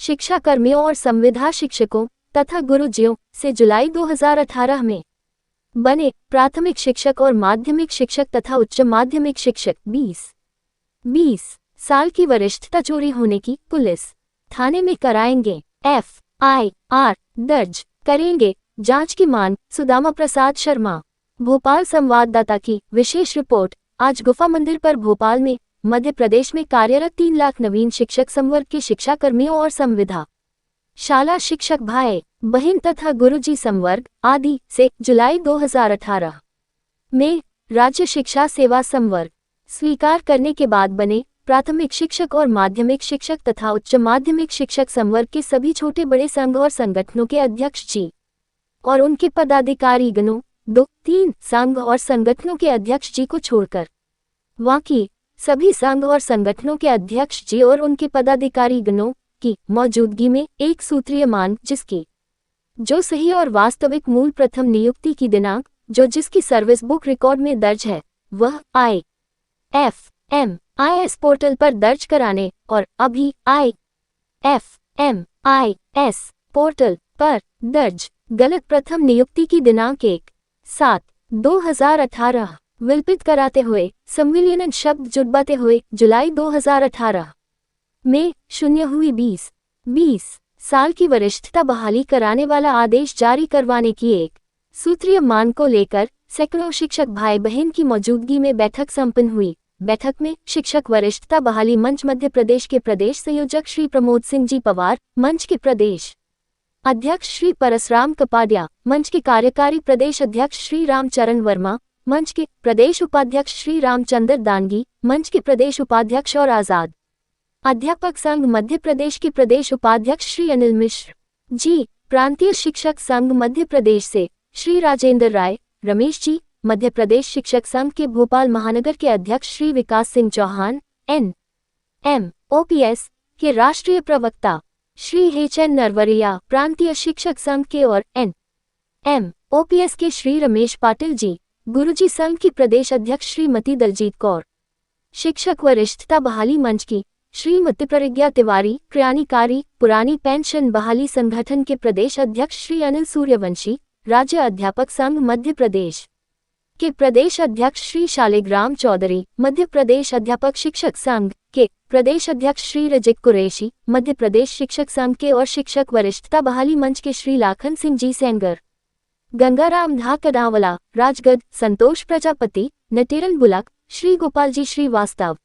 शिक्षा कर्मियों और संविदा शिक्षकों तथा गुरुजियों से जुलाई 2018 में बने प्राथमिक शिक्षक और माध्यमिक शिक्षक तथा उच्च माध्यमिक शिक्षक 20 साल की वरिष्ठता चोरी होने की पुलिस थाने में कराएंगे FIR दर्ज करेंगे जांच की मांग। सुदामा प्रसाद शर्मा। भोपाल संवाददाता की विशेष रिपोर्ट। आज गुफा मंदिर पर भोपाल में मध्य प्रदेश में कार्यरत 3 लाख नवीन शिक्षक संवर्ग के शिक्षा कर्मियों और संविदा शाला शिक्षक भाई बहन तथा गुरुजी संवर्ग आदि से जुलाई 2018 में राज्य शिक्षा सेवा संवर्ग स्वीकार करने के बाद बने प्राथमिक शिक्षक और माध्यमिक शिक्षक तथा उच्च माध्यमिक शिक्षक संवर्ग के सभी छोटे बड़े संघ और संगठनों के अध्यक्ष जी और उनके पदाधिकारी गणों 2-3 संघ और संगठनों के अध्यक्ष जी को छोड़कर बाकी सभी संघ और संगठनों के अध्यक्ष जी और उनके पदाधिकारी गणों की मौजूदगी में एक सूत्रीय मांग जिसकी जो सही और वास्तविक मूल प्रथम नियुक्ति की दिनांक जो जिसकी सर्विस बुक रिकॉर्ड में दर्ज है वह IFMIS पोर्टल पर दर्ज कराने और अभी IFMIS पोर्टल पर दर्ज गलत प्रथम नियुक्ति की दिनांक 1/7/2018 विलपित कराते हुए संविलियन शब्द जुड़वाते हुए जुलाई 2018 में 0 हुई 20 साल की वरिष्ठता बहाली कराने वाला आदेश जारी करवाने की एक सूत्रीय मांग को लेकर सैकड़ों शिक्षक भाई बहन की मौजूदगी में बैठक संपन्न हुई। बैठक में शिक्षक वरिष्ठता बहाली मंच मध्य प्रदेश के प्रदेश संयोजक श्री प्रमोद सिंह जी पवार, मंच के प्रदेश अध्यक्ष श्री परसराम कपाडिया, मंच के कार्यकारी प्रदेश अध्यक्ष श्री रामचरण वर्मा, मंच के प्रदेश उपाध्यक्ष श्री रामचंद्र दानगी, मंच के प्रदेश उपाध्यक्ष और आजाद अध्यापक संघ मध्य प्रदेश के प्रदेश उपाध्यक्ष श्री अनिल मिश्र जी, प्रांतीय शिक्षक संघ मध्य प्रदेश से श्री राजेंद्र राय रमेश जी, मध्य प्रदेश शिक्षक संघ के भोपाल महानगर के अध्यक्ष श्री विकास सिंह चौहान, NMOPS के राष्ट्रीय प्रवक्ता श्री HN नरवरिया, प्रांतीय शिक्षक संघ के और NMOPS के श्री रमेश पाटिल जी, गुरुजी संघ की प्रदेश अध्यक्ष श्रीमती दलजीत कौर, शिक्षक वरिष्ठता बहाली मंच की श्रीमती प्रज्ञा तिवारी, क्रियानिकारी पुरानी पेंशन बहाली संगठन के प्रदेश अध्यक्ष श्री अनिल सूर्यवंशी, राज्य अध्यापक संघ मध्य प्रदेश के प्रदेश अध्यक्ष श्री शालिग्राम चौधरी, मध्य प्रदेश अध्यापक शिक्षक संघ के प्रदेश अध्यक्ष श्री रजिक कुरैशी, मध्य प्रदेश शिक्षक संघ के और शिक्षक वरिष्ठता बहाली मंच के श्री लाखन सिंह जी सेंगर, गंगाराम धा कडावला, राजगढ़, संतोष प्रजापति, नटेरन बुलक, श्री गोपाल जी श्रीवास्तव,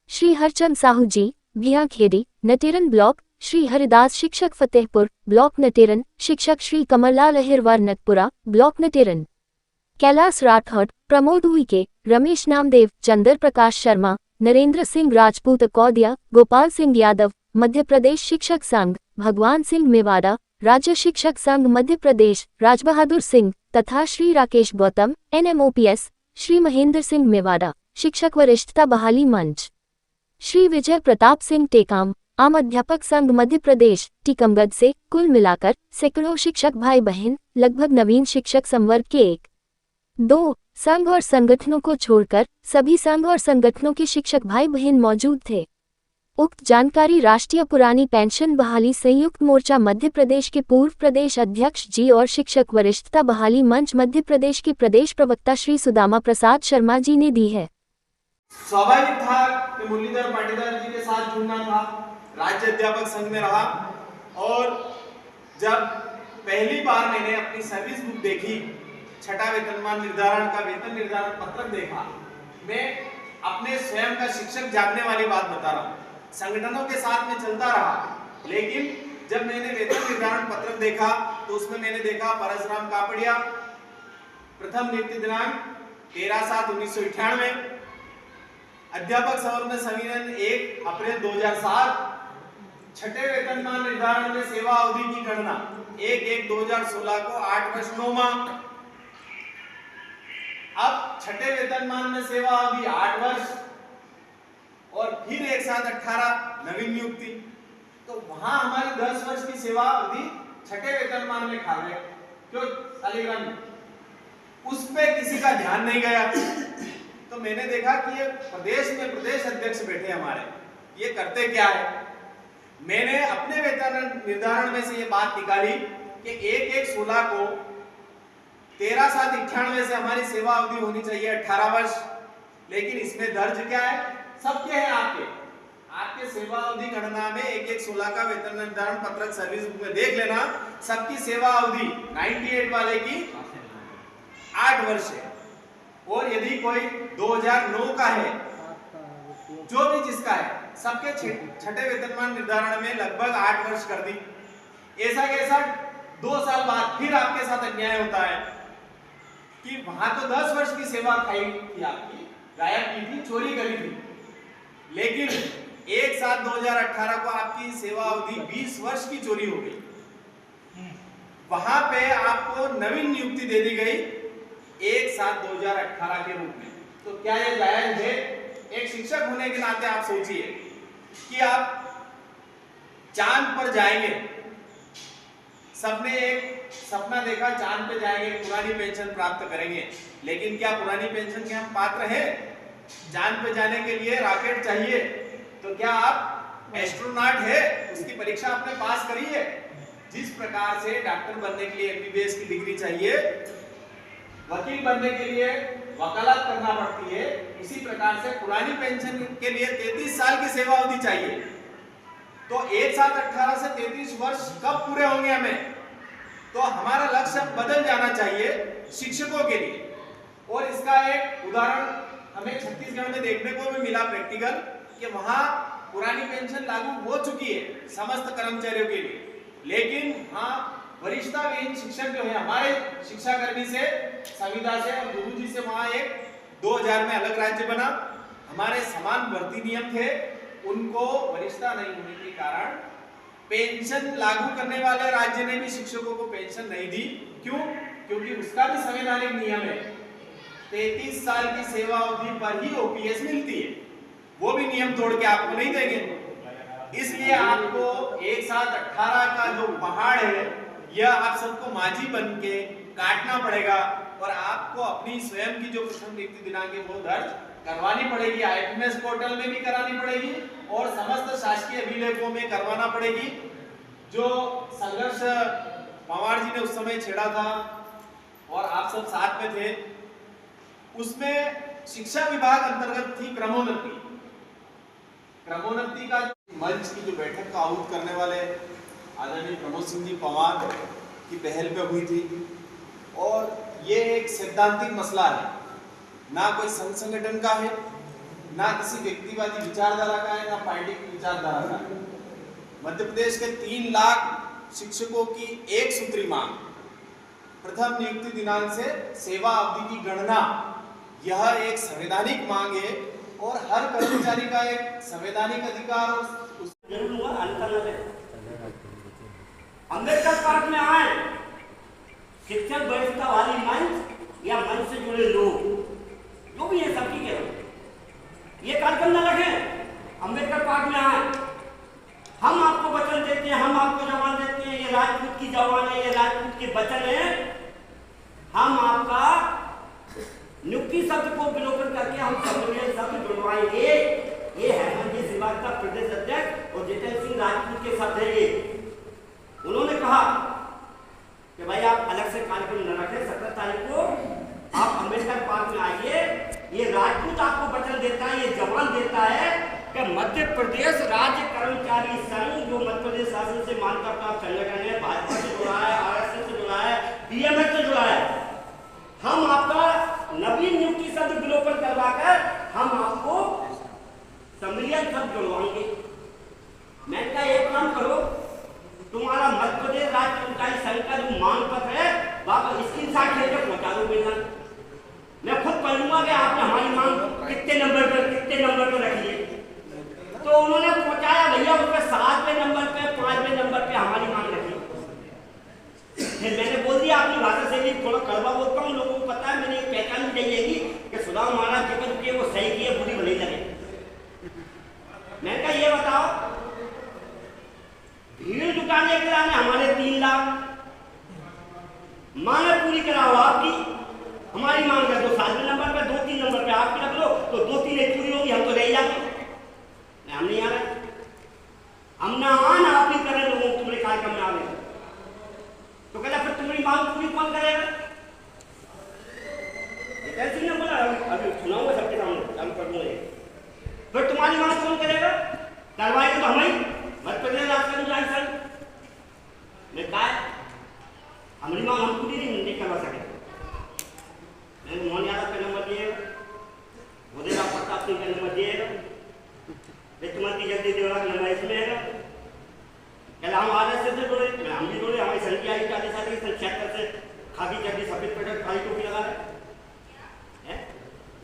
श्री हरचंद साहू जी, भिया खेड़ी, नटेरन ब्लॉक, श्री हरिदास शिक्षक फतेहपुर ब्लॉक नटेरन, शिक्षक श्री कमललाल अहिरवार नटपुरा ब्लॉक नटेरन, कैलाश राठौड़, प्रमोद उइके, रमेश नामदेव, चंद्र प्रकाश शर्मा, नरेंद्र सिंह राजपूत अकौदिया, गोपाल सिंह यादव, मध्य प्रदेश शिक्षक संघ, भगवान सिंह मेवाड़ा, राज्य शिक्षक संघ मध्य प्रदेश, राजबहादुर सिंह तथा श्री राकेश गौतम, NMOPS, श्री महेंद्र सिंह मेवाड़ा, शिक्षक वरिष्ठता बहाली मंच, श्री विजय प्रताप सिंह टेकाम, आम अध्यापक संघ मध्य प्रदेश, टीकमगढ़ से कुल मिलाकर सैकड़ों शिक्षक भाई बहन लगभग नवीन शिक्षक संवर्ग के 1-2 संघ और संगठनों को छोड़कर सभी संघ और संगठनों के शिक्षक भाई बहन मौजूद थे। उक्त जानकारी राष्ट्रीय पुरानी पेंशन बहाली संयुक्त मोर्चा मध्य प्रदेश के पूर्व प्रदेश अध्यक्ष जी और शिक्षक वरिष्ठता बहाली मंच मध्य प्रदेश के प्रदेश प्रवक्ता श्री सुदामा प्रसाद शर्मा जी ने दी है। स्वाभाविक था कि मुरलीधर पाटीदार जी के साथ जुड़ना था, राज्य अध्यापक संघ में रहा और जब पहली बार मैंने अपनी सर्विस बुक देखी, छठा वेतनमान निर्धारण का वेतन निर्धारण पत्रक देखा, मैं अपने स्वयं का शिक्षक जानने वाली बात बता रहा हूँ। संगठनों के साथ में चलता रहा, लेकिन जब मैंने वेतन निर्धारण पत्रक देखा तो उसमें मैंने देखा परसराम कापड़िया, प्रथम नियुक्ति दिनांक 13/7/1998, अध्यापक संवर्ग में संविलियन 1 अप्रैल 2007, छठे वेतनमान निर्धारण में सेवा अवधि की गणना 1/1/2016 को 8 वर्ष 9 माह। अब छठे वेतनमान में सेवा अवधि 8 वर्ष और फिर एक साथ 18 नवीन नियुक्ति, तो वहां हमारी 10 वर्ष की सेवा अवधि छठे वेतनमान में खा गए। क्यों शालिग्राम, उस पे किसी का ध्यान नहीं गया। तो मैंने देखा कि ये प्रदेश में प्रदेश अध्यक्ष बैठे हमारे, ये करते क्या है। मैंने अपने वेतन निर्धारण में से ये बात निकाली कि 1/1/16 को 13/7/98 से हमारी सेवा अवधि होनी चाहिए 18 वर्ष। लेकिन इसमें दर्ज क्या है, सबके हैं आपके सेवा अवधि गणना में 1/1/16 का वेतन निर्धारण पत्रक सर्विस बुक में देख लेना, सबकी सेवा अवधि 98 वाले की 8 वर्ष है। और यदि कोई 2009 का है, जो भी जिसका है, सबके छठे वेतनमान निर्धारण में लगभग 8 वर्ष कर दी। ऐसा कैसा 2 साल बाद फिर आपके साथ अन्याय होता है कि वहां तो 10 वर्ष की सेवा खाई थी, आपकी गायब की थी, चोरी करी थी, लेकिन 1/7/2018 को आपकी सेवा अवधि 20 वर्ष की चोरी हो गई। वहां पे आपको नवीन नियुक्ति दे दी गई 1/7/2018 के रूप में। तो क्या ये जायज है? एक शिक्षक होने के नाते आप सोचिए कि आप चांद पर जाएंगे, सबने एक सपना देखा चांद पे जाएंगे, पुरानी पेंशन प्राप्त करेंगे, लेकिन क्या पुरानी पेंशन के हम पात्र हैं? चांद पे जाने के लिए रॉकेट चाहिए, तो क्या आप एस्ट्रोनॉट है? उसकी परीक्षा आपने पास करी है? जिस प्रकार से डॉक्टर बनने के लिए एमबीबीएस की डिग्री चाहिए, वकील बनने के लिए वकालत करना पड़ती है, इसी प्रकार से पुरानी पेंशन के लिए 33 साल की सेवा अवधि चाहिए। तो 1/7/18 से 33 वर्ष कब पूरे होंगे हमें? तो हमारा लक्ष्य बदल जाना चाहिए शिक्षकों के लिए। और इसका एक उदाहरण हमें छत्तीसगढ़ में देखने को भी मिला प्रैक्टिकल, कि वहां पुरानी पेंशन लागू हो चुकी है समस्त कर्मचारियों के लिए, लेकिन हाँ वरिष्ठता विहीन शिक्षक जो है हमारे शिक्षाकर्मी से, संविदा से और गुरुजी से वहां एक 2000 में अलग राज्य बना, हमारे समान भर्ती नियम थे, उनको वरिष्ठता नहीं होने के कारण पेंशन लागू करने वाले राज्य ने भी शिक्षकों को पेंशन नहीं दी। क्यों? क्योंकि उसका भी संवैधानिक नियम है, 33 साल की सेवा अवधि पर ही ओपीएस मिलती है, वो भी नियम तोड़ के आपको नहीं देंगे। इसलिए आपको 1/7/18 का जो पहाड़ है, यह आप सबको माझी बन के काटना पड़ेगा और आपको अपनी स्वयं की जो प्रथम नियुक्ति दिनांक है वो दर्ज करवानी पड़ेगी, आईपीएस पोर्टल में भी करानी पड़ेगी और समस्त शासकीय अभिलेखों में करवाना पड़ेगी। जो संघर्ष पवार जी ने उस समय छेड़ा था और आप सब साथ में थे, उसमें शिक्षा विभाग अंतर्गत थी क्रमोन्नति का मंच की जो बैठक का आहूत करने वाले आदरणीय प्रमोद सिंह जी पवार की पहल पे हुई थी। और ये एक सैद्धांतिक मसला है, ना कोई संघ संगठन का है, ना किसी व्यक्तिवादी विचारधारा का है, ना पार्टी की विचारधारा का है। मध्य प्रदेश के 3 लाख शिक्षकों की एक सूत्री मांग, प्रथम नियुक्ति दिनांक से सेवा अवधि की गणना, यह एक संवैधानिक मांग है और हर कर्मचारी का एक संवैधानिक अधिकार। अम्बेडकर पार्क में आए, शिक्षक वरिष्ठता वाली मंच या मंच से जुड़े लोग जो भी है सबकी कह ये कार्यक्रम न रखें। अम्बेडकर पार्क में आए, हम आपको वचन देते हैं, हम आपको जवान देते हैं, ये राजपूत की जवान है, ये राजपूत के वचन है, हम आपका नियुक्ति शब्द को विलोपन करके हम सम्मेलन शब्द जुड़वाएंगे। ये हेमंत जी विभाग का प्रदेश अध्यक्ष और जितेंद्र सिंह राजपूत के शब्द है। ये उन्होंने कहा कि भाई आप अलग से कार्यक्रम न रखें, 17 तारीख को आप अम्बेडकर पार्क में आइए। ये राजपूत आपको वचन देता है, ये जवान देता है कि मध्य प्रदेश राज्य कर्मचारी संघ जो मध्य प्रदेश शासन से मान्यता प्राप्त संगठन है, भाजपा से जुड़ा है, आरएसएस से जुड़ा है, बीएमएस से जुड़ा है, हम आपका नवीन नियुक्ति शब्द विलोपन करवाकर हम आपको सम्मिलियन शब्द जुड़वाएंगे। मैं क्या एक काम करो, तुम्हारा मध्य प्रदेश राज्य कर्मचारी संघ का जो मांग पत्र है वापस स्क्रीनशॉट लेकर पहुंचा दो मेरे साथ, मैं खुद पढ़ लूंगा कि आपने हमारी मांग कितने नंबर पर रखी है। तो उन्होंने पहुंचाया भैया उसमें 7वें नंबर पे, 5वें नंबर पे हमारी मांग रखी। फिर मैंने बोल दिया अपनी भाषा से भी थोड़ा कड़वा बोलता हूँ, लोगों को पता है, मैंने एक पहचान भी जाएगी कि सुदाम महाराज जो कुछ किए वो सही किए, बुरी भली लगे। मैंने कहा ये बताओ, भीड़ जुटाने के लिए हमारे 3 लाख मांगे पूरी कराओ आपकी, हमारी मांग है 2 नंबर पे, 2-3 नंबर पे आपकी रख लो, तो 2-3 एक पूरी होगी, हम तो रह जाएंगे। हम नहीं आ रहे, हम ना आन आप ही करें लोगों तुम्हारे कार्यक्रम में आवे, तो कहला फिर तुम्हारी मांग पूरी कौन करेगा? ऐसे ही ना बोला, अभी सुनाऊंगा सबके सामने, चालू कर दूंगा। फिर तुम्हारी मांग कौन करेगा? कार्रवाई तो हम ही मध्य प्रदेश राजस्थान झारखंड में कहा हमारी मांग हम पूरी नहीं करवा सके। मैंने मोहन यादव का नंबर दिए, उदयराव प्रताप सिंह का नंबर दिए, वित्त मंत्री जगदीश देवड़ा का नंबर इसमें है। कहला हम आरएसएस से जुड़े, हम भी जुड़े, हमारी संख्या आई 40 साल की, 76 से खाकी चड्डी सफेद पैटर्न काली टोपी लगा है।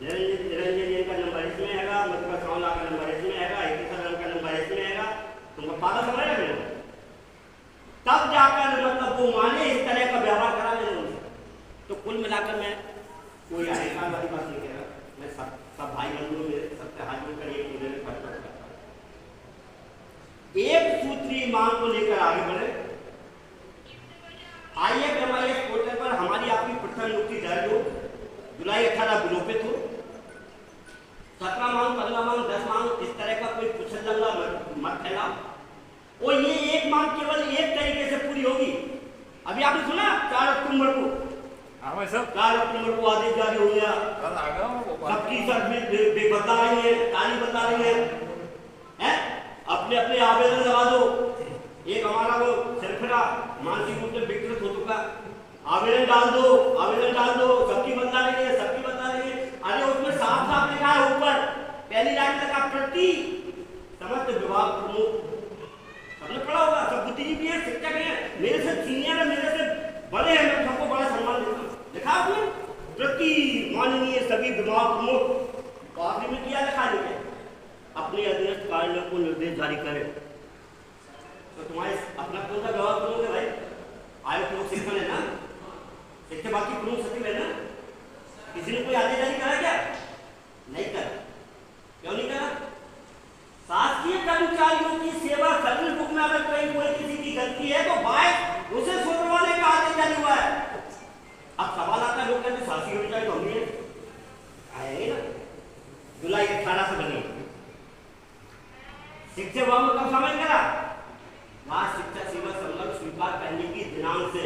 निरंजन का नंबर इसमें हैगा, मधुकर सावला का नंबर इसमें हैगा, एक का नंबर इसमें हैगा। तुमको पागल समझ रहे हो? तब जाकर मतलब वो माने इस तरह का व्यवहार करा मैंने उनसे। तो कुल मिलाकर मैं कोई अहंकार वाली बात नहीं कह रहा, मैं सब भाई बंधुओं में सबसे हाथ जोड़कर एक मुद्दे में खर्च करता हूं। एक सूत्री मांग को लेकर आगे बढ़े। IFMIS पोर्टल पर हमारी आपकी प्रथम नियुक्ति दर्ज हो, जुलाई 18 विलोपित हो, 17 मांग, 15 मांग, 10 मांग, इस तरह का कोई कुचलंगा मत फैलाओ। और ये एक मांग केवल एक तरीके से पूरी होगी। अभी आपने सुना 4 अक्टूबर को, 4 अक्टूबर को आदेश जारी हो गया, सबकी सब बता रही है, ताली बता रही है, अपने अपने आवेदन लगा दो। एक हमारा वो सरफरा मानसिक रूप से विकृत हो चुका, आवेदन डाल दो, आवेदन डाल दो, सबकी बता रही है, सबकी बता रही है। अरे उसमें साफ साफ लिखा है ऊपर पहली लाइन तक आप प्रति समस्त विभाग प्रमुख, सबने पढ़ा होगा, सब बुद्धिजीवी है, शिक्षक है, मेरे से सीनियर है, मेरे से बड़े हैं, मैं सबको बड़ा सम्मान देता हूँ। लिखा आपने प्रति माननीय सभी विभाग प्रमुख, आखिरी में किया लिखा है अपने अधीनस्थ कार्यालयों को निर्देश जारी करें। तो तुम्हारे अपना कौन सा व्यवहार करोगे भाई? आयोग लोक शिक्षण है ना, इसके बाकी प्रमुख सचिव है ना, किसी ने कोई आदेश जारी करा क्या? नहीं करा। क्यों नहीं करा? शासकीय कर्मचारियों की सेवा सर्विस बुक में अगर कोई किसी की गलती है तो बाय उसे सुधरवाने का आदेश जारी हुआ है। अब सवाल आता है, लोग कहते शासकीय कर्मचारी तो हम ही आएंगे ना, जुलाई 18 से बनी शिक्षा विभाग में कब समय करा? राष्ट्रीय शिक्षा सेवा संवर्ग स्वीकार करने की दिनांक से।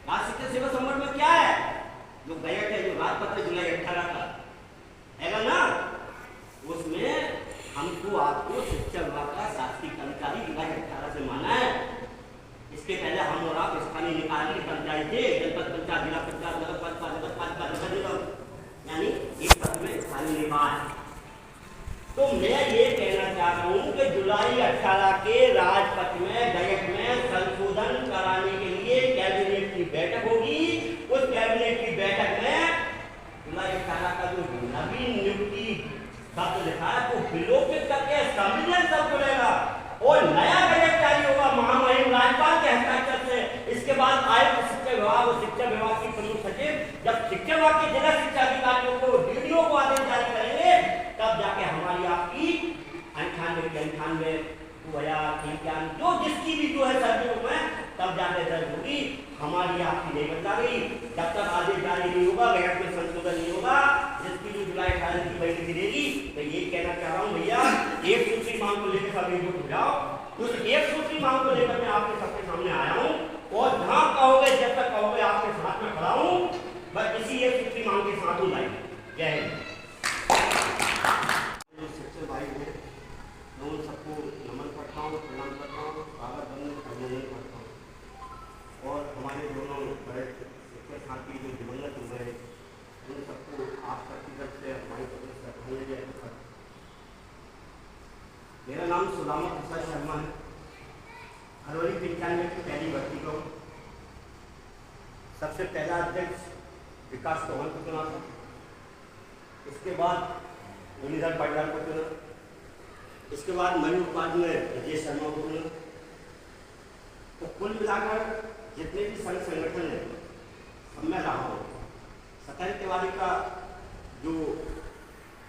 राष्ट्रीय शिक्षा सेवा संवर्ग में क्या है? जो गैजेट है, जो राजपत्र जुलाई 18 का है ना, उसमें हमको आपको शिक्षा विभाग का शासकीय कर्मचारी जुलाई 18 से माना है। इसके पहले हम और आप स्थानीय निकाय के कर्मचारी थे, जनपद पंचायत, जिला पंचायत, नगर पंचायत, यानी एक पद में स्थानीय निकाय। तो मैं ये कहना चाहता हूं कि जुलाई 18 के राजपथ में गैजेट में संशोधन कराने के लिए कैबिनेट की बैठक होगी। उस कैबिनेट की बैठक में जुलाई 18 का जो नवीन नियुक्ति शब्द लिखा है वो विलोपित करके संविधान शब्द जुड़ेगा और नया गैजेट जारी होगा महामहिम राज्यपाल के हस्ताक्षर से। इसके बाद आयुक्त शिक्षा विभाग और शिक्षा विभाग की प्रमुख सचिव जब शिक्षा विभाग के जिला शिक्षा अधिकारियों को डीडीओ को आदेश जारी करेंगे, तब जाके हमारी आपकी 98 के 98 2000 जो जिसकी भी जो है सर्वे में तब जाके दर्ज होगी। हमारी आपकी नहीं बता गई जब तक आदेश जारी नहीं होगा, गैजेट में संशोधन नहीं होगा, जिसकी जो जुलाई 18 की बैठक रहेगी। तो ये कहना चाह रहा हूँ भैया, एक दूसरी मांग को लेकर सब एकजुट हो जाओ। उस एक दूसरी मांग को लेकर मैं आपके सबके सामने आया हूँ और जहां कहोगे, जब तक कहोगे आपके साथ में खड़ा हूँ, बस इसी एक दूसरी मांग के साथ हूँ भाई। जय हिंद। शिक्षक भाई हैं, मैं उन सबको नमन करता हूँ, प्रणाम करता हूँ, स्वागत अभिनंदन करता हूँ। और हमारे दोनों बड़े शिक्षक साथी जो दिवंगत हुए हैं, उन सबको आप सबकी तरफ से हमारी तरफ से श्रद्धांजलि अर्पित करता हूं। मेरा नाम सुदामा प्रसाद शर्मा है, फरवरी 95 की पहली भर्ती का हूँ। सबसे पहला अध्यक्ष विकास चौहान को चुना था, इसके बाद मुरलीधर पाटीदार को चुना, इसके बाद मयूर पाद में राजेश शर्मा को चुना। तो कुल मिलाकर जितने भी संघ संगठन है सब में रहा हूँ। सतन तिवारी का जो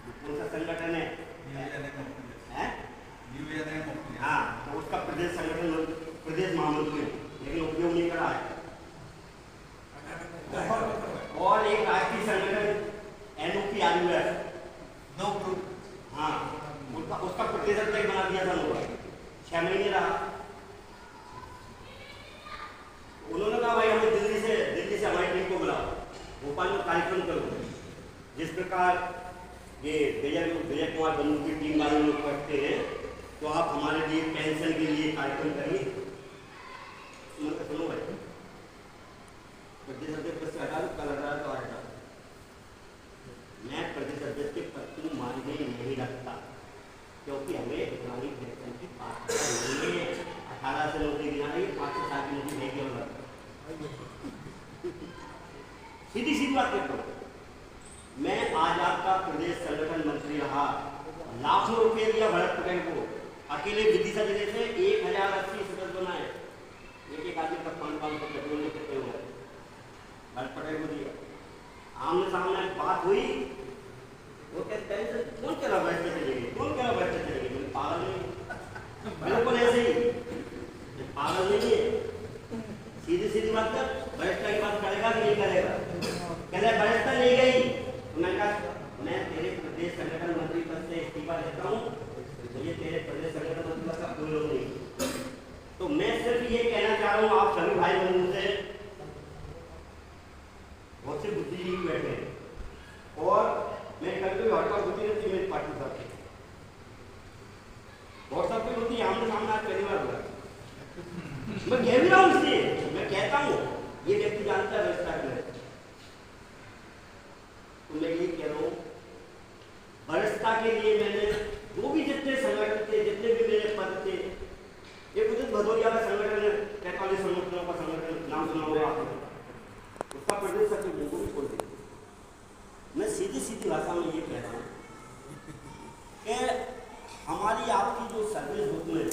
कौन सा संगठन है, हाँ, तो उसका प्रदेश संगठन प्रदेश महामंत्री, लेकिन उपयोग नहीं करा है। और एक राष्ट्रीय संगठन NOPRUF, हाँ, उसका प्रदेश अध्यक्ष बना दिया था लोगों ने। 6 महीने रहा। उन्होंने कहा भाई हमें दिल्ली से हमारी टीम को बुलाओ, भोपाल में कार्यक्रम करो। जिस प्रकार ये विजय कुमार बंधु की टीम वाले लोग करते हैं, तो आप हमारे लिए पेंशन के लिए कार्यक्रम करिए। सुनो भाई, प्रदेश अध्यक्ष से हटा दो, कल हटा तो हटा। मैं प्रदेश अध्यक्ष के पद को मानने नहीं रखता, क्योंकि हमें इकोनॉमिक पेंशन की बात नहीं है। 18 से नौकरी गिना रही है, 5 साल की नौकरी नहीं केवल सीधी सी बात कहता हूँ। मैं आज आपका प्रदेश संगठन मंत्री रहा, लाखों रुपये दिया भरत पटेल को, अकेले विदिशा जिले से 1080 सदस्य बनाए, एक आदमी का 500 पेट्रोल में कितने हुए, भरत पटेल को दिया। आमने सामने बात हुई, वो कहते हैं कौन कह रहा बैठते चलेगी, कौन कह रहा बैठते चलेगी, पागल नहीं, बिल्कुल ऐसे ही पागल नहीं है। सीधी बात कर, वरिष्ठता की बात करेगा कि नहीं करेगा? कहते वरिष्ठता नहीं गई तो मैं कहा मैं तेरे प्रदेश संगठन मंत्री पद से इस्तीफा देता हूँ, मुझे तेरे प्रदेश संगठन मंत्री पद का कोई लोग नहीं। तो मैं सिर्फ ये कहना चाह रहा हूँ आप सभी भाई बहनों से, बहुत से बुद्धिजीवी बैठे हैं और मैं कभी हड़ताल होती रहती मेरी पार्टी साथ बहुत सब कुछ होती है, आमने सामने आज पहली बार हुआ। मैं कह भी रहा हूँ, इसलिए मैं कहता हूँ ये व्यक्ति जानता है व्यवस्था के, तो मैं ये कह रहा हूँ वरिष्ठता के लिए मैंने जो भी जितने संगठन थे, जितने भी मेरे पद थे, एक उदित भदौरिया का संगठन है, 43 संगठनों का संगठन, नाम सुना होगा आपने, उसका प्रदेश सचिव उनको भी छोड़ दिया। मैं सीधी भाषा में ये कह रहा हूँ कि हमारी आपकी जो सर्विस बुक में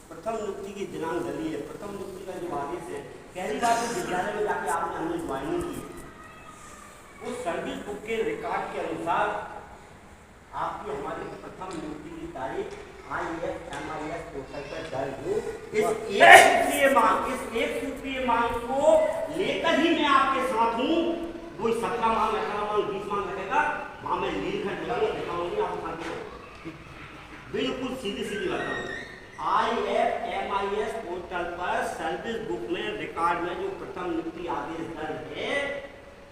प्रथम नियुक्ति की दिनांक डली है, प्रथम नियुक्ति का जो आदेश है, पहली बार तो विद्यालय में जाके आपने हमने ज्वाइनिंग की, उस सर्विस बुक के रिकॉर्ड के अनुसार आपकी हमारी प्रथम नियुक्ति की तारीख IFMIS पोर्टल पर दर्ज हो। इस एक सूत्रीय मांग को लेकर ही मैं आपके साथ हूँ। कोई 17 मांग, 18 मांग, 20 मांग रखेगा, वहां मैं लील खट लगाऊंगा, दिखाऊंगी आपको साथ। बिल्कुल सीधी बात है। IFMIS पोर्टल पर सर्विस बुक में रिकॉर्ड में जो प्रथम नियुक्ति आदेश दर्ज है,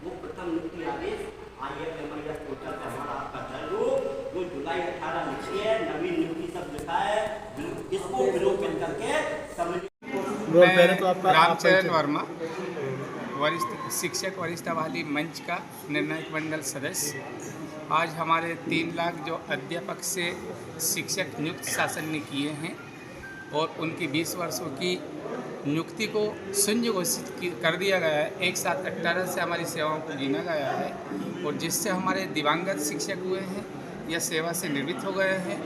वो प्रथम नियुक्ति आदेश IFMIS पोर्टल पर हमारा आपका दर्ज हो, जो जुलाई 18 लिखी है, नवीन नियुक्ति सब लिखा है, इसको विलोपित करके समझ। मैं रामचरण वर्मा, वरिष्ठ शिक्षक वरिष्ठता वाली मंच का निर्णायक मंडल सदस्य। आज हमारे 3 लाख जो अध्यापक से शिक्षक नियुक्त शासन ने किए हैं और उनकी 20 वर्षों की नियुक्ति को शून्य घोषित कर दिया गया है। 1/7/18 से हमारी सेवाओं को गिना गया है और जिससे हमारे दिवंगत शिक्षक हुए हैं या सेवा से निवृत्त हो गए हैं,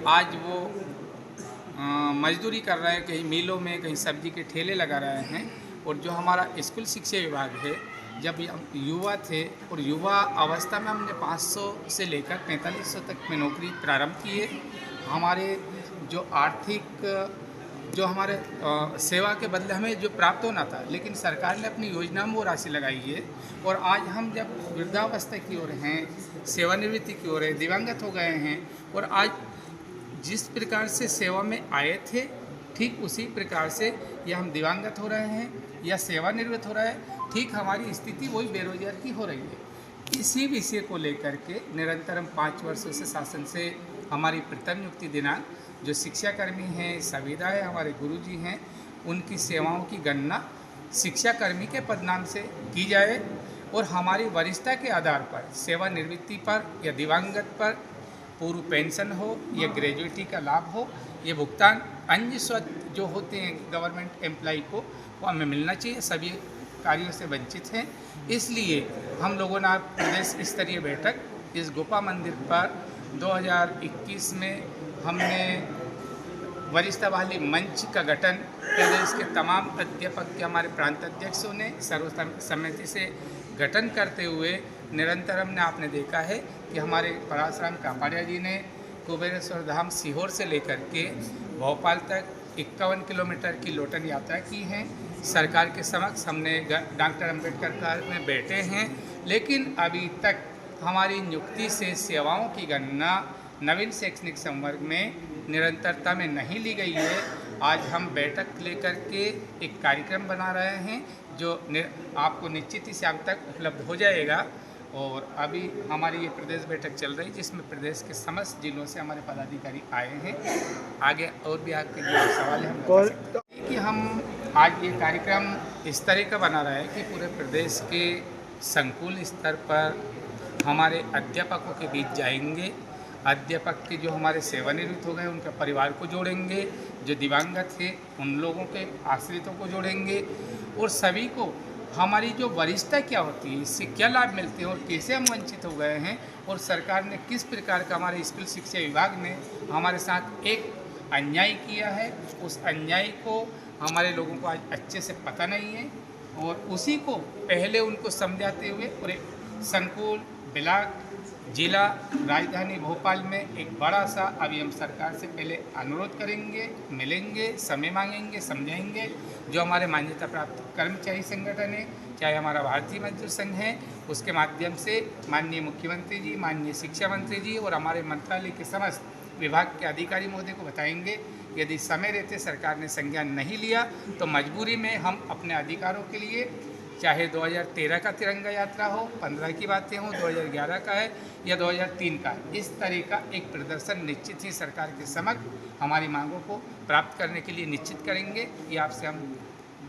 आज वो मजदूरी कर रहे हैं, कहीं मिलों में, कहीं सब्जी के ठेले लगा रहे हैं। और जो हमारा स्कूल शिक्षा विभाग है, जब हम युवा थे और युवा अवस्था में हमने 500 से लेकर 4500 तक में नौकरी प्रारंभ की है। हमारे जो आर्थिक जो हमारे सेवा के बदले हमें जो प्राप्त होना था, लेकिन सरकार ने अपनी योजना में वो राशि लगाई है। और आज हम जब वृद्धावस्था की ओर हैं, सेवानिवृत्ति की ओर है, दिवंगत हो गए हैं, और आज जिस प्रकार से सेवा में आए थे, ठीक उसी प्रकार से या हम दिवंगत हो रहे हैं या सेवानिवृत्त हो रहे हैं, ठीक हमारी स्थिति वही बेरोजगार की हो रही है। इसी विषय को लेकर के निरंतर हम 5 वर्षों से शासन से हमारी प्रथम नियुक्ति दिनांक, जो शिक्षाकर्मी हैं, संविदा है, हमारे गुरुजी हैं, उनकी सेवाओं की गणना शिक्षाकर्मी के पदनाम से की जाए और हमारी वरिष्ठता के आधार पर सेवानिवृत्ति पर या दिवंगत पर पूर्व पेंशन हो या ग्रेजुएटी का लाभ हो, ये भुगतान अन्य स्वत जो होते हैं गवर्नमेंट एम्प्लॉई को, वो हमें मिलना चाहिए। सभी कार्यों से वंचित हैं, इसलिए हम लोगों ने प्रदेश स्तरीय बैठक इस गोपा मंदिर पर 2021 में हमने वरिष्ठता वाली मंच का गठन प्रदेश के तमाम अध्यापक के हमारे प्रांत अध्यक्षों ने सर्वसम्मति से गठन करते हुए निरंतर हमने आपने देखा है कि हमारे पराशराम कापाड़िया जी ने कुबेरेश्वर धाम सीहोर से लेकर के भोपाल तक 51 किलोमीटर की लोटन यात्रा की है। सरकार के समक्ष हमने डॉक्टर अम्बेडकर पार्क में बैठे हैं, लेकिन अभी तक हमारी नियुक्ति से सेवाओं की गणना नवीन शैक्षणिक संवर्ग में निरंतरता में नहीं ली गई है। आज हम बैठक लेकर के एक कार्यक्रम बना रहे हैं जो आपको निश्चित ही शाम तक उपलब्ध हो जाएगा। और अभी हमारी ये प्रदेश बैठक चल रही है जिसमें प्रदेश के समस्त जिलों से हमारे पदाधिकारी आए हैं। आगे और भी आपके लिए सवाल है हम बता सकते हैं कि हम आज ये कार्यक्रम इस तरह का बना रहे हैं कि पूरे प्रदेश के संकुल स्तर पर हमारे अध्यापकों के बीच जाएंगे। अध्यापक के जो हमारे सेवानिवृत्त हो गए उनके परिवार को जोड़ेंगे, जो दिवंगत थे उन लोगों के आश्रितों को जोड़ेंगे और सभी को हमारी जो वरिष्ठता क्या होती है, इससे क्या लाभ मिलते हैं और कैसे हम वंचित हो गए हैं और सरकार ने किस प्रकार का हमारे स्कूल शिक्षा विभाग ने हमारे साथ एक अन्याय किया है, उस अन्याय को हमारे लोगों को आज अच्छे से पता नहीं है और उसी को पहले उनको समझाते हुए पूरे संकुल, ब्लॉक, जिला, राजधानी भोपाल में एक बड़ा सा अभी हम सरकार से पहले अनुरोध करेंगे, मिलेंगे, समय मांगेंगे, समझाएंगे। जो हमारे मान्यता प्राप्त कर्मचारी संगठन है, चाहे हमारा भारतीय मजदूर संघ है, उसके माध्यम से माननीय मुख्यमंत्री जी, माननीय शिक्षा मंत्री जी और हमारे मंत्रालय के समस्त विभाग के अधिकारी महोदय को बताएंगे। यदि समय रहते सरकार ने संज्ञान नहीं लिया तो मजबूरी में हम अपने अधिकारों के लिए, चाहे 2013 का तिरंगा यात्रा हो, 15 की बातें हों, 2011 का है या 2003 का, इस तरह का एक प्रदर्शन निश्चित ही सरकार के समक्ष हमारी मांगों को प्राप्त करने के लिए निश्चित करेंगे। ये आपसे हम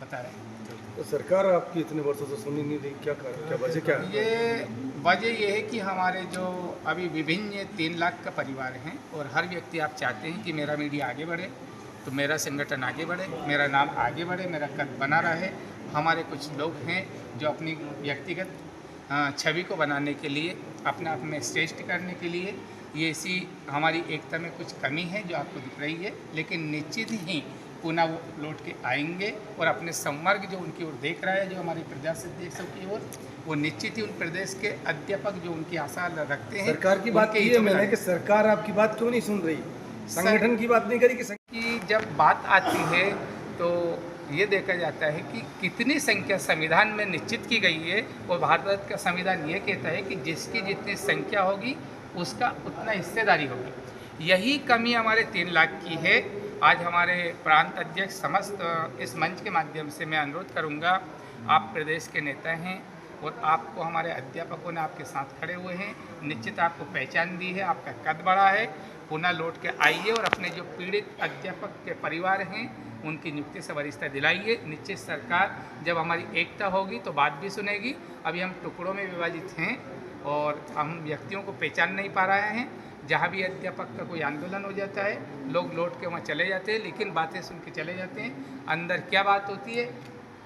बता रहे हैं। तो सरकार आपकी इतने वर्षों से सुनी नहीं रही, क्या वजह क्या है? ये वजह ये है कि हमारे जो अभी विभिन्न 3 लाख का परिवार हैं और हर व्यक्ति आप चाहते हैं कि मेरा मीडिया आगे बढ़े, तो मेरा संगठन आगे बढ़े, मेरा नाम आगे बढ़े, मेरा कद बना रहे। हमारे कुछ लोग हैं जो अपनी व्यक्तिगत छवि को बनाने के लिए, अपने आप में श्रेष्ठ करने के लिए, ये इसी हमारी एकता में कुछ कमी है जो आपको दिख रही है, लेकिन निश्चित ही पुनः वो लौट के आएंगे और अपने संवर्ग जो उनकी ओर देख रहा है, जो हमारी प्रजासत्ताक देशों की ओर, वो निश्चित ही उन प्रदेश के अध्यापक जो उनकी आशा रखते हैं। सरकार की बात की है मैंने कि सरकार आपकी बात क्यों नहीं सुन रही, संगठन की बात नहीं करी कि जब बात आती है तो ये देखा जाता है कि कितनी संख्या संविधान में निश्चित की गई है और भारत का संविधान ये कहता है कि जिसकी जितनी संख्या होगी उसका उतना हिस्सेदारी होगी। यही कमी हमारे 3 लाख की है। आज हमारे प्रांत अध्यक्ष समस्त इस मंच के माध्यम से मैं अनुरोध करूंगा, आप प्रदेश के नेता हैं और आपको हमारे अध्यापकों ने आपके साथ खड़े हुए हैं, निश्चित आपको पहचान दी है, आपका कद बढ़ा है, पुनः लौट के आइए और अपने जो पीड़ित अध्यापक के परिवार हैं उनकी नियुक्ति से वरिष्ठता दिलाइए। निश्चित सरकार जब हमारी एकता होगी तो बात भी सुनेगी। अभी हम टुकड़ों में विभाजित हैं और हम व्यक्तियों को पहचान नहीं पा रहे हैं। जहाँ भी अध्यापक का कोई आंदोलन हो जाता है लोग लौट के वहाँ चले जाते हैं, लेकिन बातें सुन के चले जाते हैं, अंदर क्या बात होती है,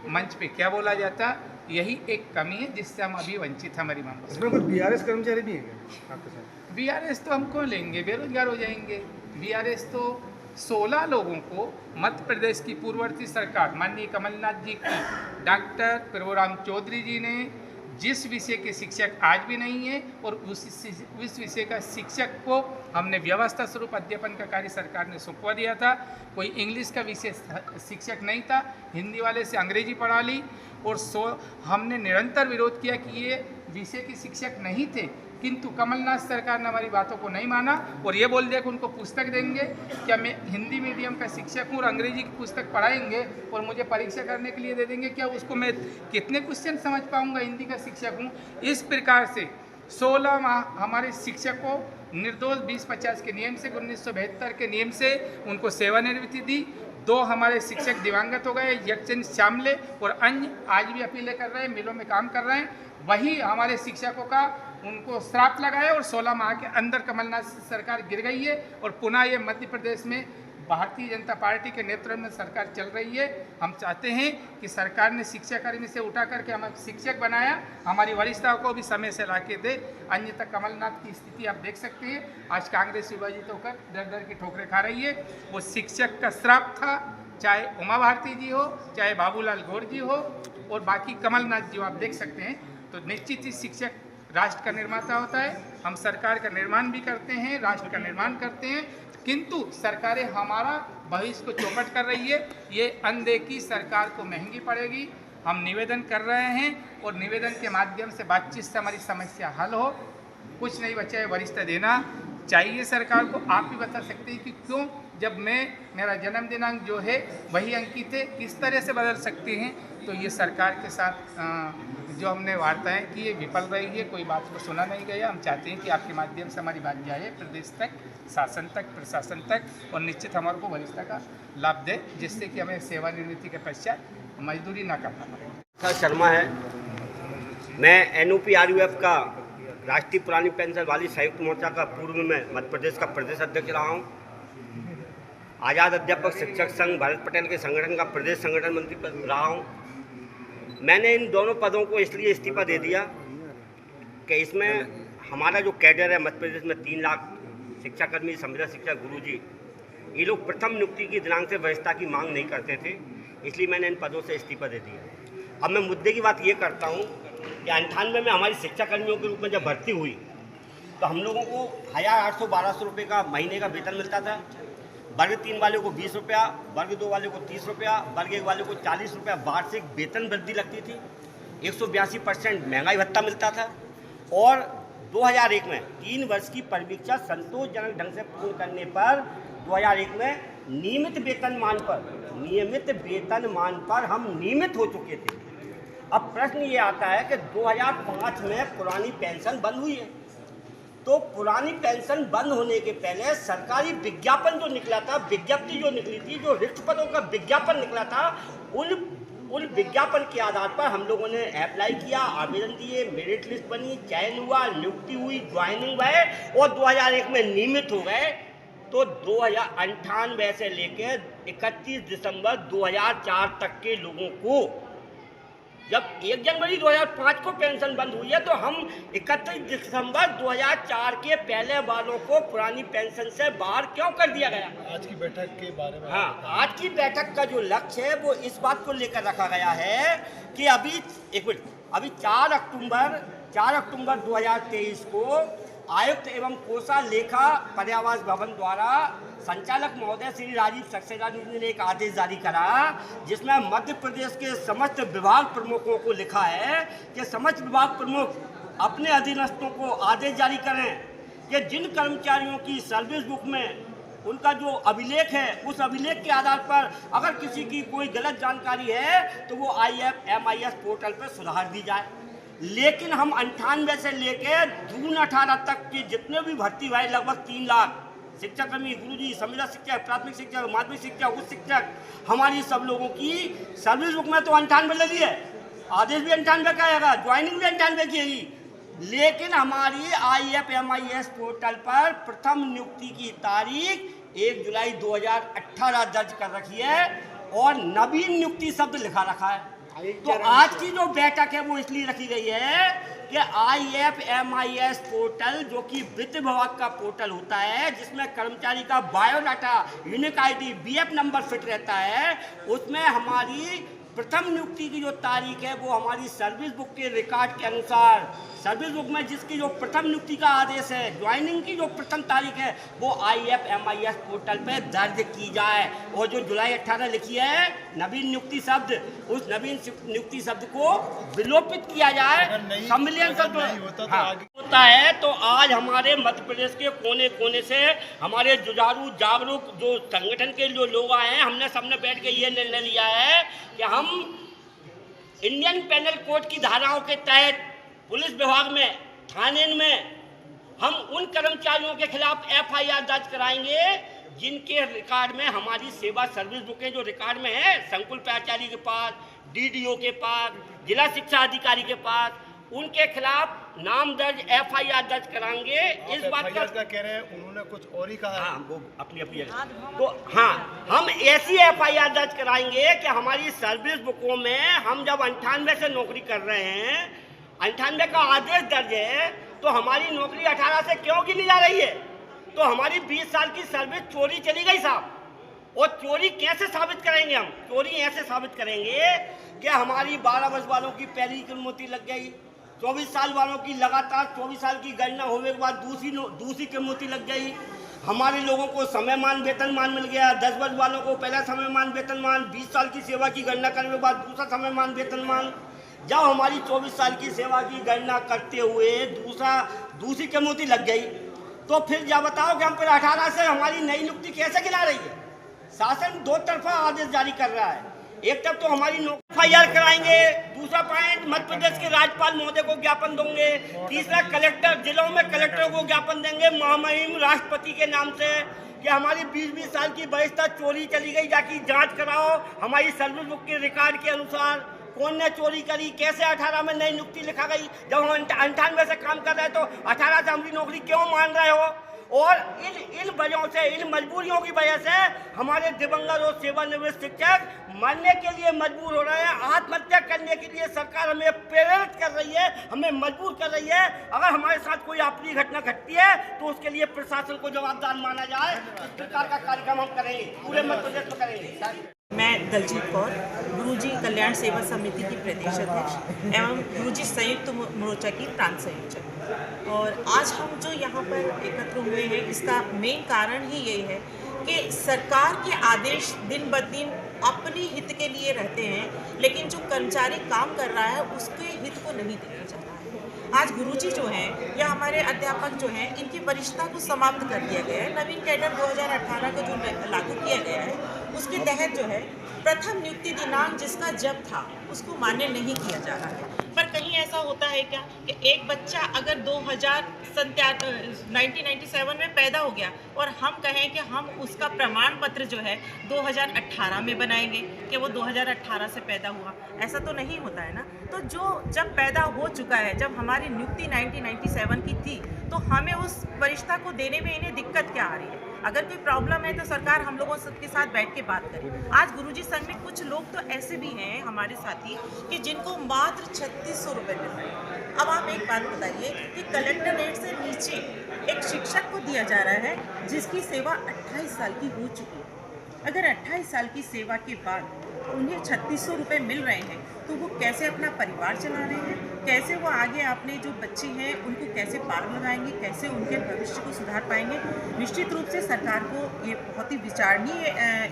मंच पे क्या बोला जाता है, यही एक कमी है जिससे हम अभी वंचित हमारी मांग। इसमें कुछ बीआरएस कर्मचारी भी हैं आपके साथ? बीआरएस तो हम कौन लेंगे, बेरोजगार हो जाएंगे। बीआरएस तो 16 लोगों को मध्य प्रदेश की पूर्ववर्ती सरकार माननीय कमलनाथ जी की डॉक्टर प्रभुराम चौधरी जी ने जिस विषय के शिक्षक आज भी नहीं है और उस विषय का शिक्षक को हमने व्यवस्था स्वरूप अध्यापन का कार्य सरकार ने सौंपवा दिया था। कोई इंग्लिश का विषय शिक्षक नहीं था, हिंदी वाले से अंग्रेजी पढ़ा ली और हमने निरंतर विरोध किया कि ये विषय के शिक्षक नहीं थे, किंतु कमलनाथ सरकार ने हमारी बातों को नहीं माना और ये बोल दिया कि उनको पुस्तक देंगे। क्या मैं हिंदी मीडियम का शिक्षक हूँ और अंग्रेजी की पुस्तक पढ़ाएंगे और मुझे परीक्षा करने के लिए दे देंगे, क्या उसको मैं कितने क्वेश्चन समझ पाऊँगा, हिंदी का शिक्षक हूँ। इस प्रकार से 16 माह हमारे शिक्षकों निर्दोष 2050 के नियम से 1972 के नियम से उनको सेवानिवृत्ति दी। 2 हमारे शिक्षक दिवंगत हो गए, यक्षचंद श्यामले और अन्य आज भी अपीलें कर रहे हैं, मिलों में काम कर रहे हैं। वही हमारे शिक्षकों का उनको श्राप लगाया और 16 माह के अंदर कमलनाथ सरकार गिर गई है और पुनः ये मध्य प्रदेश में भारतीय जनता पार्टी के नेतृत्व में सरकार चल रही है। हम चाहते हैं कि सरकार ने शिक्षा कर्मी से उठा करके हमें शिक्षक बनाया, हमारी वरिष्ठता को भी समय से ला के दे, अन्यथा कमलनाथ की स्थिति आप देख सकते हैं। आज कांग्रेस विभाजित होकर दर दर की ठोकरें खा रही है। वो शिक्षक का श्राप था, चाहे उमा भारती जी हो, चाहे बाबूलाल गौर जी हो और बाकी कमलनाथ जी हो, आप देख सकते हैं। तो निश्चित ही शिक्षक राष्ट्र का निर्माता होता है। हम सरकार का निर्माण भी करते हैं, राष्ट्र का निर्माण करते हैं, किंतु सरकारें हमारा भविष्य को चौपट कर रही है। ये अनदेखी सरकार को महंगी पड़ेगी। हम निवेदन कर रहे हैं और निवेदन के माध्यम से बातचीत से हमारी समस्या हल हो। कुछ नहीं बचा है, वरिष्ठता देना चाहिए सरकार को। आप भी बता सकते हैं कि क्यों जब मेरा जन्म दिनांक जो है वही अंकित है, किस तरह से बदल सकते हैं? तो ये सरकार के साथ जो हमने वार्ताएं की ये विफल रही है, कोई बात को सुना नहीं गया। हम चाहते हैं कि आपके माध्यम से हमारी बात जाए प्रदेश तक, शासन तक, प्रशासन तक, और निश्चित हमारे को वरिष्ठता का लाभ दे, जिससे कि हमें सेवानिवृत्ति के पश्चात मजदूरी ना करना पड़े। शर्मा है, मैं NOPRUF का राष्ट्रीय पुरानी पेंशन वाली संयुक्त मोर्चा का पूर्व में मध्य प्रदेश का प्रदेश अध्यक्ष रहा हूँ। आज़ाद अध्यापक शिक्षक संघ भारत पटेल के संगठन का प्रदेश संगठन मंत्री रहा हूँ। मैंने इन दोनों पदों को इसलिए इस्तीफा दे दिया कि इसमें हमारा जो कैडर है मध्य प्रदेश में 3 लाख शिक्षाकर्मी, संविदा शिक्षक, गुरुजी, ये लोग प्रथम नियुक्ति की दिनांक से वरिष्ठता की मांग नहीं करते थे, इसलिए मैंने इन पदों से इस्तीफा दे दिया। अब मैं मुद्दे की बात ये करता हूँ कि 98 में हमारी शिक्षाकर्मियों के रूप में जब भर्ती हुई तो हम लोगों को 1800-1200 रुपये का महीने का वेतन मिलता था। वर्ग 3 वाले को 20 रुपया, वर्ग 2 वाले को 30 रुपया, वर्ग 1 वाले को 40 रुपया वार्षिक वेतन वृद्धि लगती थी। 182% महंगाई भत्ता मिलता था। और 2001 में 3 वर्ष की परीक्षा संतोषजनक ढंग से पूर्ण करने पर 2001 में नियमित वेतनमान पर हम नियमित हो चुके थे। अब प्रश्न ये आता है कि 2005 में पुरानी पेंशन बंद हुई है, तो पुरानी पेंशन बंद होने के पहले सरकारी विज्ञापन जो निकला था, विज्ञप्ति जो निकली थी, जो रिक्त पदों का विज्ञापन निकला था, उन विज्ञापन के आधार पर हम लोगों ने अप्लाई किया, आवेदन दिए, मेरिट लिस्ट बनी, चयन हुआ, नियुक्ति हुई, ज्वाइनिंग हुए और 2001 में नियमित हो गए। तो 2098 से लेकर 31 दिसंबर 2004 तक के लोगों को, जब 1 जनवरी 2005 को पेंशन बंद हुई है, तो हम 31 दिसंबर 2004 के पहले वालों को पुरानी पेंशन से बाहर क्यों कर दिया गया? आज की बैठक के बारे में, हाँ, आज की बैठक का जो लक्ष्य है वो इस बात को लेकर रखा गया है कि अभी 4 अक्टूबर 2023 को आयुक्त एवं कोषा लेखा पर्यावास भवन द्वारा संचालक महोदय श्री राजीव सक्सेना जी ने एक आदेश जारी करा, जिसमें मध्य प्रदेश के समस्त विभाग प्रमुखों को लिखा है कि समस्त विभाग प्रमुख अपने अधीनस्थों को आदेश जारी करें कि जिन कर्मचारियों की सर्विस बुक में उनका जो अभिलेख है, उस अभिलेख के आधार पर अगर किसी की कोई गलत जानकारी है तो वो IFMIS पोर्टल पर सुधार दी जाए। लेकिन हम 98 से लेकर जून 18 तक के जितने भी भर्ती हुए लगभग 3 लाख शिक्षाकर्मी, गुरुजी, संविदा शिक्षक, प्राथमिक शिक्षक, माध्यमिक शिक्षक, उच्च शिक्षक, हमारी सब लोगों की सर्विस बुक में तो 98 ले लिए, आदेश भी 98 का आएगा, ज्वाइनिंग भी 98 की है। लेकिन हमारी IFMIS पोर्टल पर प्रथम नियुक्ति की तारीख 1 जुलाई 2018 दर्ज कर रखी है और नवीन नियुक्ति शब्द लिखा रखा है। तो आज की जो बैठक है वो इसलिए रखी गई है कि IFMIS पोर्टल, जो कि वित्त विभाग का पोर्टल होता है, जिसमें कर्मचारी का biodata, unique ID, BF number fit रहता है, उसमें हमारी प्रथम नियुक्ति की जो तारीख है वो हमारी सर्विस बुक के रिकॉर्ड के अनुसार, सर्विस बुक में जिसकी जो प्रथम नियुक्ति का आदेश है, ज्वाइनिंग की जो प्रथम तारीख है, वो IFMIS पोर्टल पे दर्ज की जाए। और जो जुलाई 18 लिखी है नवीन नियुक्ति शब्द, उस नवीन नियुक्ति शब्द को विलोपित किया जाए। सम्मिलन शब्द होता है। तो आज हमारे मध्य प्रदेश के कोने कोने से हमारे जुझारू जागरूक जो संगठन के जो लोग आए हैं, हमने सबने बैठ के ये निर्णय लिया है कि हम इंडियन पेनल कोड की धाराओं के तहत पुलिस विभाग में, थाने में हम उन कर्मचारियों के खिलाफ FIR दर्ज कराएंगे जिनके रिकॉर्ड में हमारी सेवा सर्विस बुकें जो रिकॉर्ड में है, संकुल प्राचार्य के पास, DDO के पास, जिला शिक्षा अधिकारी के पास, उनके खिलाफ नाम दर्ज FIR दर्ज कराएंगे। इस बात का कह रहे हैं, उन्होंने कुछ और ही कहा। हाँ, वो अपनी तो हाँ, हम ऐसी FIR दर्ज कराएंगे कि हमारी सर्विस बुकों में हम जब 98 से नौकरी कर रहे हैं, 98 का आदेश दर्ज है, तो हमारी नौकरी 18 से क्यों गिनी जा रही है? तो हमारी 20 साल की सर्विस चोरी चली गई साहब। और चोरी कैसे साबित करेंगे हम? चोरी ऐसे साबित करेंगे कि हमारी 12 वर्ष वालों की पहली कीमती लग गई, 24 साल वालों की लगातार 24 साल की गणना होने के बाद दूसरी कीमती लग गई, हमारे लोगों को समयमान वेतनमान मिल गया, 10 वर्ष वालों को पहला समयमान वेतनमान, 20 साल की सेवा की गणना करने के बाद दूसरा समयमान वेतनमान। जब हमारी 24 साल की सेवा की गणना करते हुए दूसरी कीमती लग गई, तो फिर या बताओ कि हम फिर 18 से हमारी नई नियुक्ति कैसे गिला रही है? शासन दो तरफा आदेश जारी कर रहा है। एक तरफ तो हमारी FIR कराएंगे, दूसरा पॉइंट मध्य प्रदेश के राज्यपाल महोदय को ज्ञापन देंगे, तीसरा कलेक्टर जिलों में कलेक्टरों को ज्ञापन देंगे महामहिम राष्ट्रपति के नाम से कि हमारी 20-20 साल की वरिष्ठता चोरी चली गई, जाके जांच कराओ हमारी सर्विस बुक के रिकॉर्ड के अनुसार कौन ने चोरी करी, कैसे 18 में नई नियुक्ति लिखा गई। जब हम 98 से काम कर रहे हैं तो 18 से हमारी नौकरी क्यों मान रहे हो? और इन वजहों से, इन मजबूरियों की वजह से हमारे दिवंगत और सेवानिवृत्त शिक्षक मरने के लिए मजबूर हो रहे हैं। आत्महत्या करने के लिए सरकार हमें प्रेरित कर रही है, हमें मजबूर कर रही है। अगर हमारे साथ कोई अप्रिय घटना घटती है तो उसके लिए प्रशासन को जवाबदार माना जाए। इस प्रकार का कार्यक्रम हम करेंगे, पूरे मध्य प्रदेश में करेंगे। मैं दलजीत कौर, गुरुजी कल्याण सेवा समिति की प्रदेश अध्यक्ष एवं गुरुजी संयुक्त मोर्चा की प्रांत संयोजक। और आज हम जो यहाँ पर एकत्र हुए हैं, इसका मेन कारण ही यही है कि सरकार के आदेश दिन ब दिन अपने हित के लिए रहते हैं, लेकिन जो कर्मचारी काम कर रहा है उसके हित को नहीं देखा जा रहा है। आज गुरुजी जो हैं या हमारे अध्यापक जो हैं, इनकी वरिष्ठता को समाप्त कर दिया गया है। नवीन कैडर 2018 का जो लागू किया गया है, उसके तहत जो है प्रथम नियुक्ति दिनांक जिसका जब था उसको मान्य नहीं किया जा रहा है। पर कहीं ऐसा होता है क्या कि एक बच्चा अगर 1997 में पैदा हो गया और हम कहें कि हम उसका प्रमाण पत्र जो है 2018 में बनाएंगे कि वो 2018 से पैदा हुआ, ऐसा तो नहीं होता है ना। तो जो जब पैदा हो चुका है, जब हमारी नियुक्ति 1997 की थी, तो हमें उस वरिष्ठता को देने में इन्हें दिक्कत क्या आ रही है? अगर कोई प्रॉब्लम है तो सरकार हम लोगों के साथ बैठ के बात करे। आज गुरुजी संघ में कुछ लोग तो ऐसे भी हैं हमारे साथी कि जिनको मात्र 3600 रुपये मिल रहे हैं। अब आप एक बात बताइए कि कलेक्टर रेट से नीचे एक शिक्षक को दिया जा रहा है जिसकी सेवा 28 साल की हो चुकी है। अगर 28 साल की सेवा के बाद उन्हें 3600 रुपये मिल रहे हैं तो वो कैसे अपना परिवार चला रहे हैं, कैसे वो आगे अपने जो बच्चे हैं उनको कैसे पार लगाएंगे, कैसे उनके भविष्य को सुधार पाएंगे। निश्चित रूप से सरकार को ये बहुत ही विचारणीय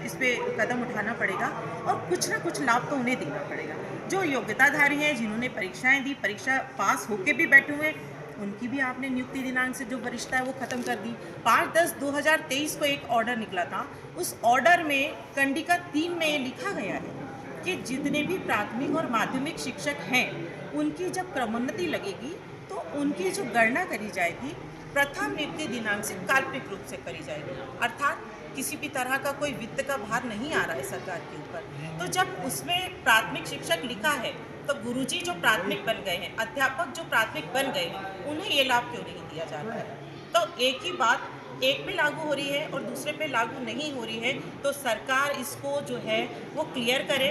इस पर कदम उठाना पड़ेगा और कुछ ना कुछ लाभ तो उन्हें देना पड़ेगा। जो योग्यताधारी हैं, जिन्होंने परीक्षाएं दी, परीक्षा पास होके भी बैठे हुए, उनकी भी आपने नियुक्ति दिनांक से जो वरिष्ठता है वो ख़त्म कर दी। 5/10/2023 को एक ऑर्डर निकला था। उस ऑर्डर में कंडिका 3 में लिखा गया है कि जितने भी प्राथमिक और माध्यमिक शिक्षक हैं उनकी जब क्रमोन्नति लगेगी तो उनकी जो गणना करी जाएगी प्रथम नियुक्ति दिनांक से काल्पनिक रूप से करी जाएगी, अर्थात किसी भी तरह का कोई वित्त का भार नहीं आ रहा है सरकार के ऊपर। तो जब उसमें प्राथमिक शिक्षक लिखा है तो गुरुजी जो प्राथमिक बन गए हैं, अध्यापक जो प्राथमिक बन गए हैं, उन्हें ये लाभ क्यों नहीं दिया जा रहा है? तो एक ही बात एक पे लागू हो रही है और दूसरे पे लागू नहीं हो रही है, तो सरकार इसको जो है वो क्लियर करे।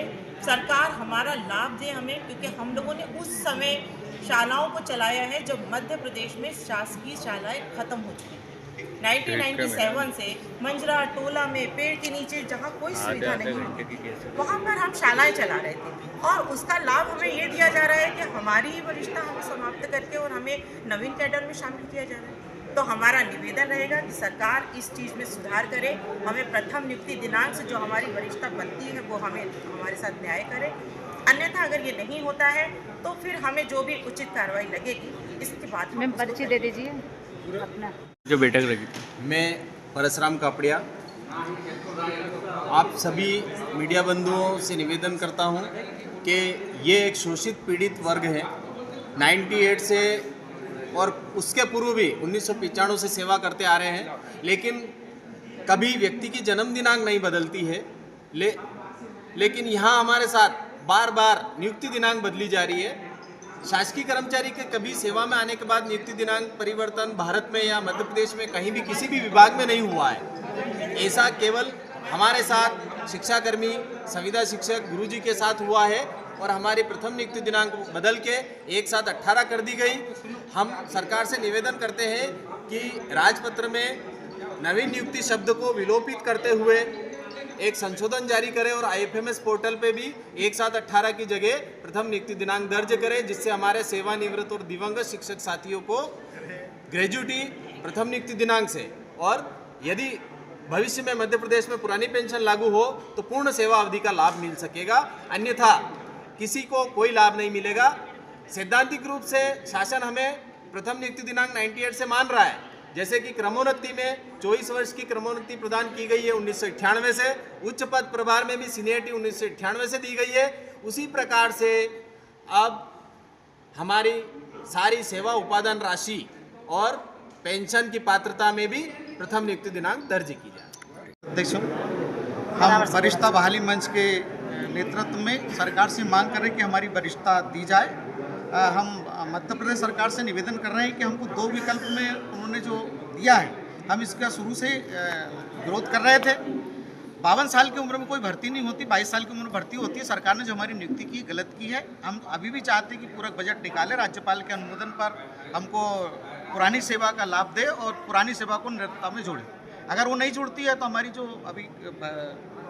सरकार हमारा लाभ दे हमें, क्योंकि हम लोगों ने उस समय शालाओं को चलाया है जब मध्य प्रदेश में शासकीय शालाएं खत्म हो चुकी थी। 1997 से मंजरा टोला में पेड़ के नीचे जहाँ कोई सुविधा नहीं है वहाँ पर हम शालाएं चला रहे थे और उसका लाभ हमें ये दिया जा रहा है कि हमारी वरिष्ठता हमें समाप्त करके और हमें नवीन कैडर में शामिल किया जा रहा है। तो हमारा निवेदन रहेगा कि सरकार इस चीज़ में सुधार करे, हमें प्रथम नियुक्ति दिनांक से जो हमारी वरिष्ठता बनती है वो हमें हमारे साथ न्याय करे। अन्यथा अगर ये नहीं होता है तो फिर हमें जो भी उचित कार्रवाई लगेगी इसके बाद मैम पर्ची दे दीजिए अपना। जो बैठक लगी थी, मैं परसराम कापड़िया आप सभी मीडिया बंधुओं से निवेदन करता हूं कि ये एक शोषित पीड़ित वर्ग है। 98 से और उसके पूर्व भी 1995 से सेवा करते आ रहे हैं, लेकिन कभी व्यक्ति की जन्म दिनांक नहीं बदलती है। लेकिन यहाँ हमारे साथ बार बार नियुक्ति दिनांक बदली जा रही है। शासकीय कर्मचारी के कभी सेवा में आने के बाद नियुक्ति दिनांक परिवर्तन भारत में या मध्य प्रदेश में कहीं भी किसी भी विभाग में नहीं हुआ है। ऐसा केवल हमारे साथ शिक्षाकर्मी, संविदा शिक्षक गुरुजी के साथ हुआ है और हमारी प्रथम नियुक्ति दिनांक बदल के एक साथ 18 कर दी गई। हम सरकार से निवेदन करते हैं कि राजपत्र में नवीन नियुक्ति शब्द को विलोपित करते हुए एक संशोधन जारी करें और IFMS पोर्टल पे भी एक साथ 18 की जगह प्रथम नियुक्ति दिनांक दर्ज करें, जिससे हमारे सेवानिवृत्त और दिवंगत शिक्षक साथियों को ग्रेजुटी प्रथम नियुक्ति दिनांक से, और यदि भविष्य में मध्य प्रदेश में पुरानी पेंशन लागू हो तो पूर्ण सेवा अवधि का लाभ मिल सकेगा, अन्यथा किसी को कोई लाभ नहीं मिलेगा। सैद्धांतिक रूप से शासन हमें प्रथम नियुक्ति दिनांक 98 से मान रहा है, जैसे कि क्रमोन्नति में 24 वर्ष की क्रमोन्नति प्रदान की गई है 1998 से, उच्च पद प्रभार में भी सीनियरिटी 1998 से दी गई है। उसी प्रकार से अब हमारी सारी सेवा उपादान राशि और पेंशन की पात्रता में भी प्रथम नियुक्ति दिनांक दर्ज की जाए। अध्यक्षों, हम वरिष्ठता बहाली मंच के नेतृत्व में सरकार से मांग कर रहे हैं कि हमारी वरिष्ठता दी जाए। हम मध्य प्रदेश सरकार से निवेदन कर रहे हैं कि हमको 2 विकल्प में उन्होंने जो दिया है, हम इसका शुरू से विरोध कर रहे थे। 52 साल की उम्र में कोई भर्ती नहीं होती, 22 साल की उम्र में भर्ती होती है। सरकार ने जो हमारी नियुक्ति की गलत की है। हम अभी भी चाहते हैं कि पूरक बजट निकाले, राज्यपाल के अनुमोदन पर हमको पुरानी सेवा का लाभ दे और पुरानी सेवा को निरंतरता में जोड़े। अगर वो नहीं जुड़ती है तो हमारी जो अभी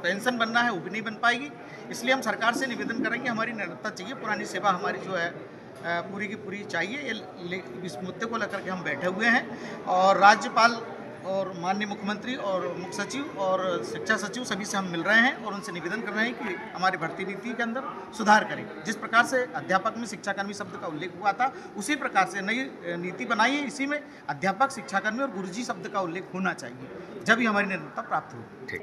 पेंशन बनना है वो भी नहीं बन पाएगी। इसलिए हम सरकार से निवेदन करें कि हमारी निरंतरता चाहिए, पुरानी सेवा हमारी जो है पूरी की पूरी चाहिए। इस मुद्दे को लेकर के हम बैठे हुए हैं और राज्यपाल और माननीय मुख्यमंत्री और मुख्य सचिव और शिक्षा सचिव सभी से हम मिल रहे हैं और उनसे निवेदन कर रहे हैं कि हमारी भर्ती नीति के अंदर सुधार करें। जिस प्रकार से अध्यापक में शिक्षाकर्मी शब्द का उल्लेख हुआ था, उसी प्रकार से नई नीति बनाई है। इसी में अध्यापक, शिक्षाकर्मी और गुरुजी शब्द का उल्लेख होना चाहिए, जब ही हमारी निरंतरता प्राप्त होगी।